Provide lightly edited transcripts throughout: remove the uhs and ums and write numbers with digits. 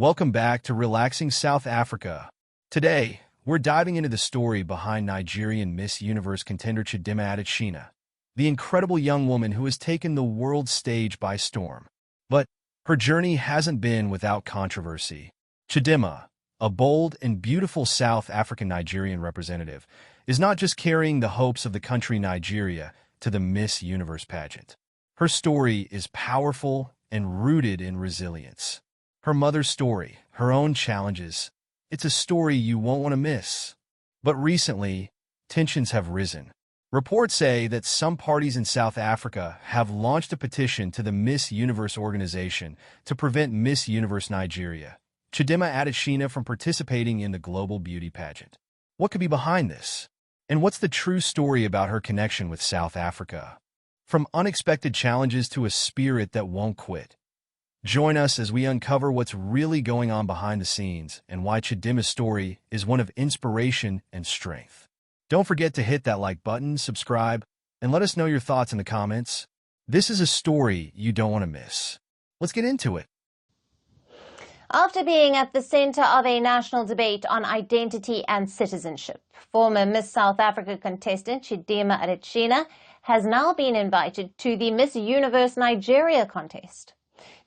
Welcome back to Relaxing South Africa. Today, we're diving into the story behind Nigerian Miss Universe contender Chidimma Adetshina, the incredible young woman who has taken the world stage by storm. But her journey hasn't been without controversy. Chidimma, a bold and beautiful South African Nigerian representative, is not just carrying the hopes of the country Nigeria to the Miss Universe pageant. Her story is powerful and rooted in resilience. Her mother's story, her own challenges, it's a story you won't want to miss. But recently, tensions have risen. Reports say that some parties in South Africa have launched a petition to the Miss Universe organization to prevent Miss Universe Nigeria, Chidimma Adetshina, from participating in the global beauty pageant. What could be behind this? And what's the true story about her connection with South Africa? From unexpected challenges to a spirit that won't quit. Join us as we uncover what's really going on behind the scenes and why Chidimma's story is one of inspiration and strength. Don't forget to hit that like button, subscribe, and let us know your thoughts in the comments. This is a story you don't want to miss. Let's get into it. After being at the center of a national debate on identity and citizenship, former Miss South Africa contestant Chidimma Adetshina has now been invited to the Miss Universe Nigeria contest.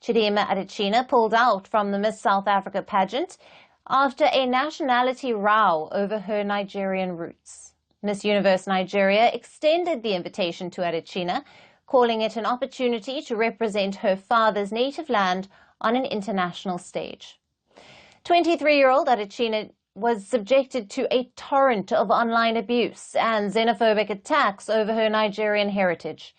Chidimma Adetshina pulled out from the Miss South Africa pageant after a nationality row over her Nigerian roots. Miss Universe Nigeria extended the invitation to Adetshina, calling it an opportunity to represent her father's native land on an international stage. 23-year-old Adetshina was subjected to a torrent of online abuse and xenophobic attacks over her Nigerian heritage.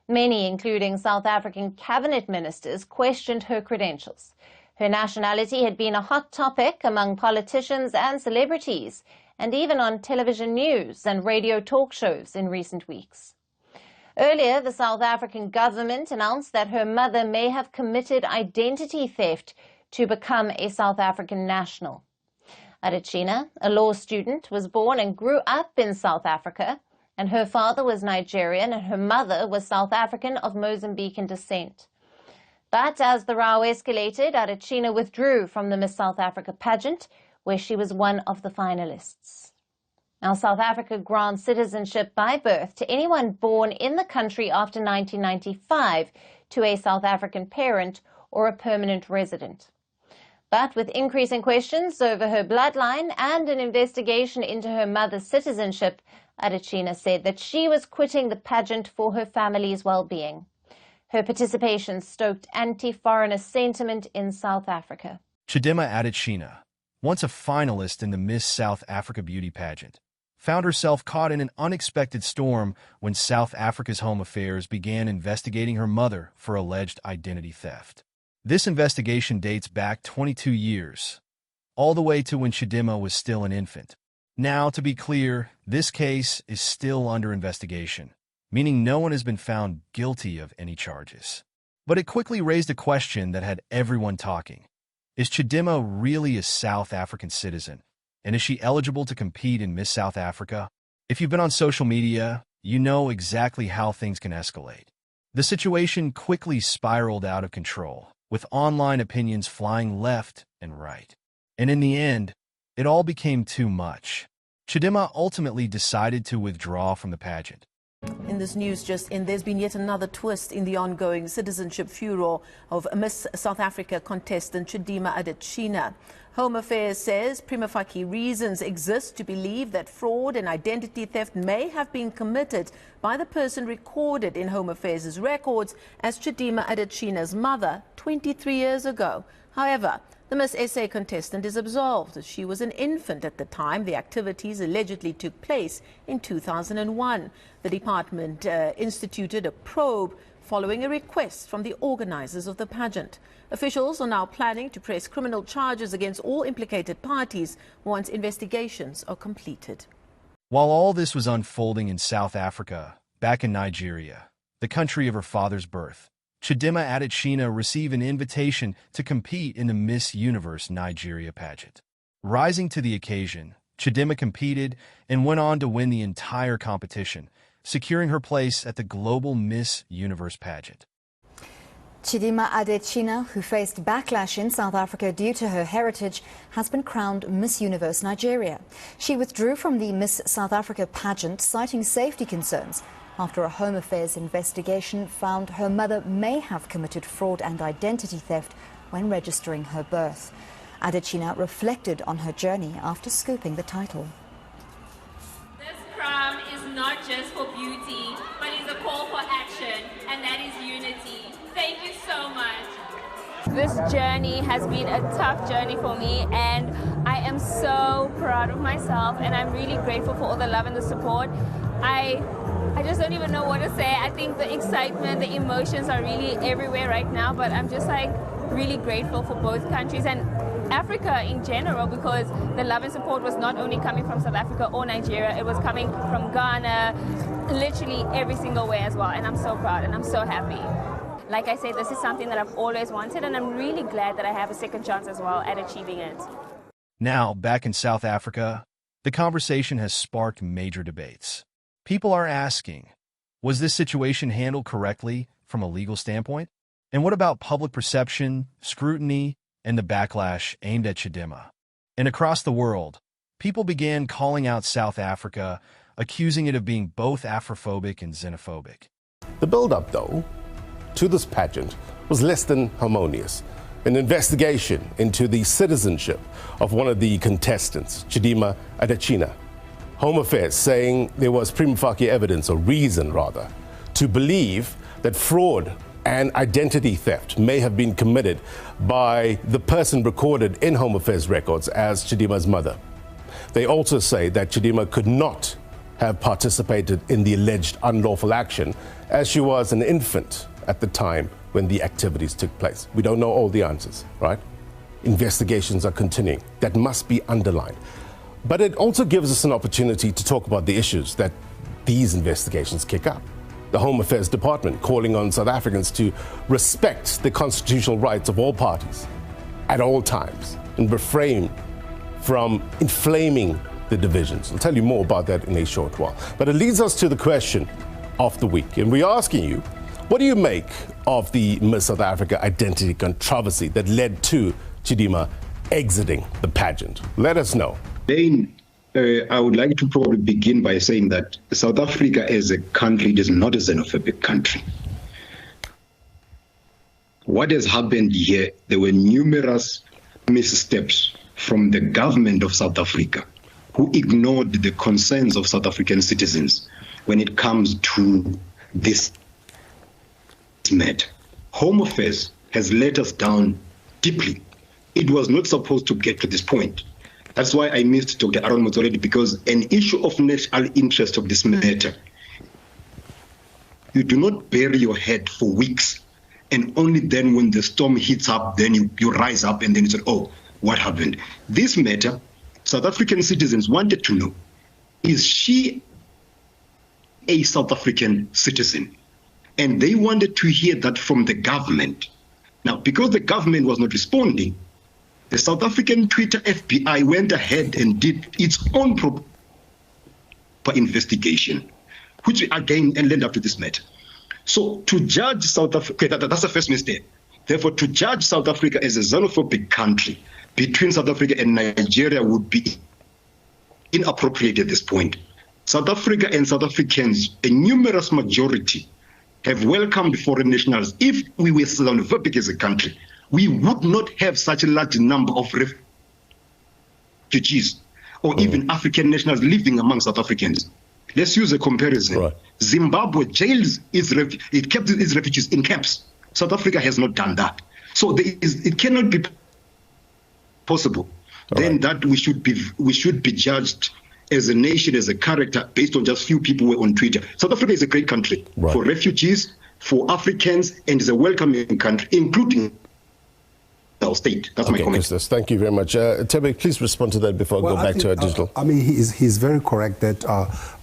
Many, including South African cabinet ministers, questioned her credentials. Her nationality had been a hot topic among politicians and celebrities, and even on television news and radio talk shows in recent weeks. Earlier, the South African government announced that her mother may have committed identity theft to become a South African national. Adetshina, a law student, was born and grew up in South Africa, and her father was Nigerian and her mother was South African of Mozambican descent. But as the row escalated, Adetshina withdrew from the Miss South Africa pageant, where she was one of the finalists. Now, South Africa grants citizenship by birth to anyone born in the country after 1995 to a South African parent or a permanent resident. But with increasing questions over her bloodline and an investigation into her mother's citizenship, Adetshina said that she was quitting the pageant for her family's well-being. Her participation stoked anti-foreigner sentiment in South Africa. Chidimma Adetshina, once a finalist in the Miss South Africa beauty pageant, found herself caught in an unexpected storm when South Africa's Home Affairs began investigating her mother for alleged identity theft. This investigation dates back 22 years, all the way to when Chidimma was still an infant. Now, to be clear, this case is still under investigation, meaning no one has been found guilty of any charges. But it quickly raised a question that had everyone talking. Is Chidimma really a South African citizen? And is she eligible to compete in Miss South Africa? If you've been on social media, you know exactly how things can escalate. The situation quickly spiraled out of control, with online opinions flying left and right. And in the end, it all became too much. Chidimma ultimately decided to withdraw from the pageant. In this news just in, there's been yet another twist in the ongoing citizenship furor of Miss South Africa contestant Chidimma Adetshina. Home Affairs says prima facie reasons exist to believe that fraud and identity theft may have been committed by the person recorded in Home Affairs' records as Chidimma Adetshina's mother 23 years ago. However, the Miss SA contestant is absolved as she was an infant at the time the activities allegedly took place in 2001. The department instituted a probe following a request from the organizers of the pageant. Officials are now planning to press criminal charges against all implicated parties once investigations are completed. While all this was unfolding in South Africa, back in Nigeria, the country of her father's birth, Chidimma Adetshina received an invitation to compete in the Miss Universe Nigeria pageant. Rising to the occasion, Chidimma competed and went on to win the entire competition, securing her place at the global Miss Universe pageant. Chidimma Adetshina, who faced backlash in South Africa due to her heritage, has been crowned Miss Universe Nigeria. She withdrew from the Miss South Africa pageant, citing safety concerns after a Home Affairs investigation found her mother may have committed fraud and identity theft when registering her birth. Adetshina reflected on her journey after scooping the title. This crown is not just for beauty, but is a call for action, and that is unity. Thank you so much. This journey has been a tough journey for me, and I am so proud of myself, and I'm really grateful for all the love and the support. I just don't even know what to say. I think the excitement, the emotions are really everywhere right now, but I'm just like really grateful for both countries and Africa in general, because the love and support was not only coming from South Africa or Nigeria, it was coming from Ghana, literally every single way as well, and I'm so proud and I'm so happy. Like I said, this is something that I've always wanted, and I'm really glad that I have a second chance as well at achieving it. Now, back in South Africa, the conversation has sparked major debates. People are asking, was this situation handled correctly from a legal standpoint? And what about public perception, scrutiny, and the backlash aimed at Chidimma? And across the world, people began calling out South Africa, accusing it of being both Afrophobic and xenophobic. The build-up, though, to this pageant was less than harmonious. An investigation into the citizenship of one of the contestants, Chidimma Adetshina. Home Affairs saying there was prima facie evidence, or reason rather, to believe that fraud and identity theft may have been committed by the person recorded in Home Affairs records as Chidimma's mother. They also say that Chidimma could not have participated in the alleged unlawful action, as she was an infant at the time when the activities took place. We don't know all the answers, right? Investigations are continuing. That must be underlined. But it also gives us an opportunity to talk about the issues that these investigations kick up. The Home Affairs Department calling on South Africans to respect the constitutional rights of all parties at all times and refrain from inflaming the divisions. I'll tell you more about that in a short while. But it leads us to the question of the week. And we're asking you, what do you make of the Miss South Africa identity controversy that led to Chidimma exiting the pageant? Let us know. Then I would like to probably begin by saying that South Africa as a country is not a xenophobic country. What has happened here, there were numerous missteps from the government of South Africa, who ignored the concerns of South African citizens when it comes to this matter. Home Affairs has let us down deeply. It was not supposed to get to this point. That's why I missed Dr. Aaron Motsoaledi, because an issue of national interest of this matter, you do not bury your head for weeks, and only then when the storm hits up, then you rise up and then you say, oh, what happened? This matter, South African citizens wanted to know, is she a South African citizen? And they wanted to hear that from the government. Now, because the government was not responding, the South African Twitter FBI went ahead and did its own proper investigation, which again ended up to this matter. So to judge South Africa, that's the first mistake. Therefore, to judge South Africa as a xenophobic country between South Africa and Nigeria would be inappropriate at this point. South Africa and South Africans, a numerous majority, have welcomed foreign nationals. If we were xenophobic as a country, we would not have such a large number of refugees or even African nationals living among South Africans. Let's use a comparison. Right. Zimbabwe jails it kept its refugees in camps. South Africa has not done that. So it cannot be possible. All then right. That we should be judged as a nation, as a character, based on just few people who were on Twitter. South Africa is a great country for refugees, for Africans, and is a welcoming country, including our state. That's my comment. Thank you very much. Tebe, please respond to that before I go back to our digital. I mean, he's very correct that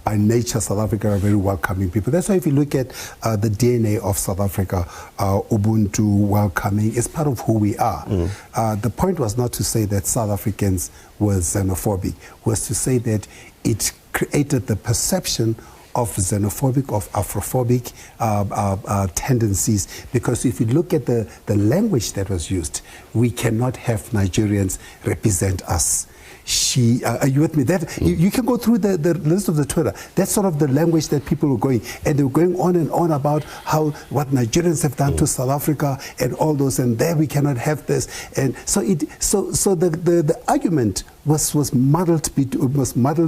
by nature, South Africa are very welcoming people. That's why if you look at the DNA of South Africa, Ubuntu, welcoming, is part of who we are. The point was not to say that South Africans were xenophobic, was to say that it created the perception xenophobic, of Afrophobic tendencies, because if you look at the language that was used, we cannot have Nigerians represent us. Are you with me? You can go through the list of the Twitter. That's sort of the language that people were going, and they were going on and on about what Nigerians have done to South Africa and all those, and there we cannot have this. And so the argument was muddled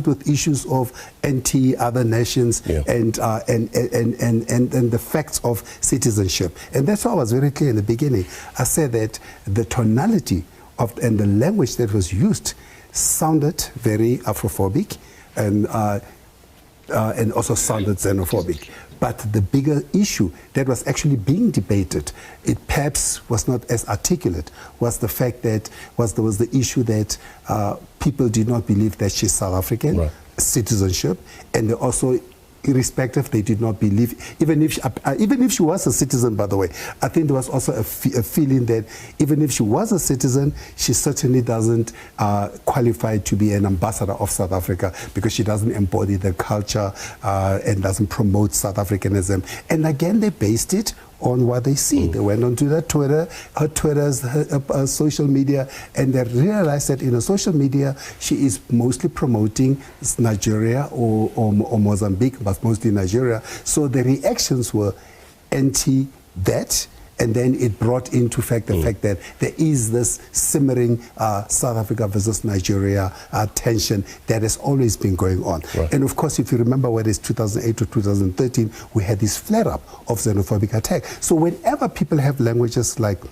with issues of anti-other nations and the facts of citizenship. And that's why I was very clear in the beginning. I said that the tonality and the language that was used sounded very Afrophobic and also sounded xenophobic. But the bigger issue that was actually being debated, it perhaps was not as articulate, was the fact that there was the issue that people did not believe that she's South African, citizenship, and they also, irrespective, they did not believe, even if she was a citizen, by the way, I think there was also a feeling that even if she was a citizen, she certainly doesn't qualify to be an ambassador of South Africa, because she doesn't embody the culture and doesn't promote South Africanism. And again, they based it on what they see. They went onto her social media, and they realized that in her social media, she is mostly promoting Nigeria or Mozambique, but mostly Nigeria. So the reactions were anti that, and then it brought into fact the fact that there is this simmering South Africa versus Nigeria tension that has always been going on. And of course, if you remember what is 2008 to 2013, we had this flare-up of xenophobic attack. So whenever people have languages like,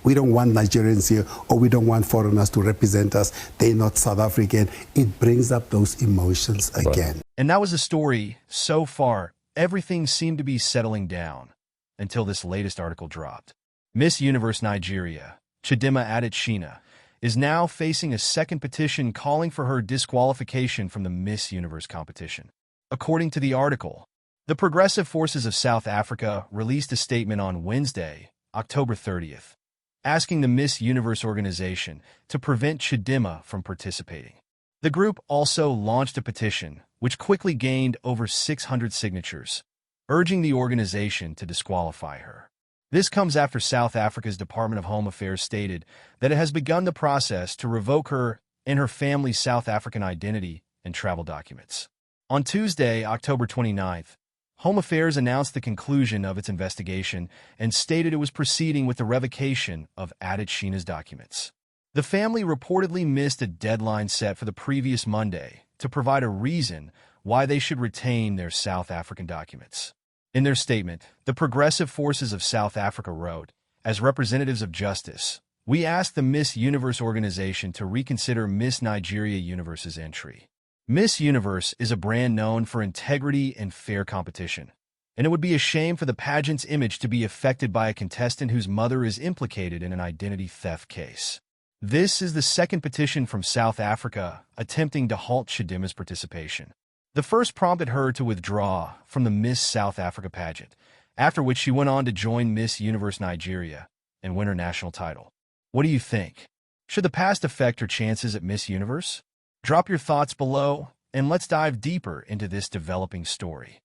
we don't want Nigerians here, or we don't want foreigners to represent us, they're not South African, it brings up those emotions again. And that was the story. So far, everything seemed to be settling down until this latest article dropped. Miss Universe Nigeria, Chidimma Adetshina, is now facing a second petition calling for her disqualification from the Miss Universe competition. According to the article, the Progressive Forces of South Africa released a statement on Wednesday, October 30th, asking the Miss Universe organization to prevent Chidimma from participating. The group also launched a petition, which quickly gained over 600 signatures, urging the organization to disqualify her. This comes after South Africa's Department of Home Affairs stated that it has begun the process to revoke her and her family's South African identity and travel documents. On Tuesday, October 29th, Home Affairs announced the conclusion of its investigation and stated it was proceeding with the revocation of Adetshina's documents. The family reportedly missed a deadline set for the previous Monday to provide a reason why they should retain their South African documents. In their statement, the Progressive Forces of South Africa wrote, "As representatives of justice, we ask the Miss Universe organization to reconsider Miss Nigeria Universe's entry. Miss Universe is a brand known for integrity and fair competition, and it would be a shame for the pageant's image to be affected by a contestant whose mother is implicated in an identity theft case." This is the second petition from South Africa attempting to halt Chidimma's participation. The first prompted her to withdraw from the Miss South Africa pageant, after which she went on to join Miss Universe Nigeria and win her national title. What do you think? Should the past affect her chances at Miss Universe? Drop your thoughts below, and let's dive deeper into this developing story.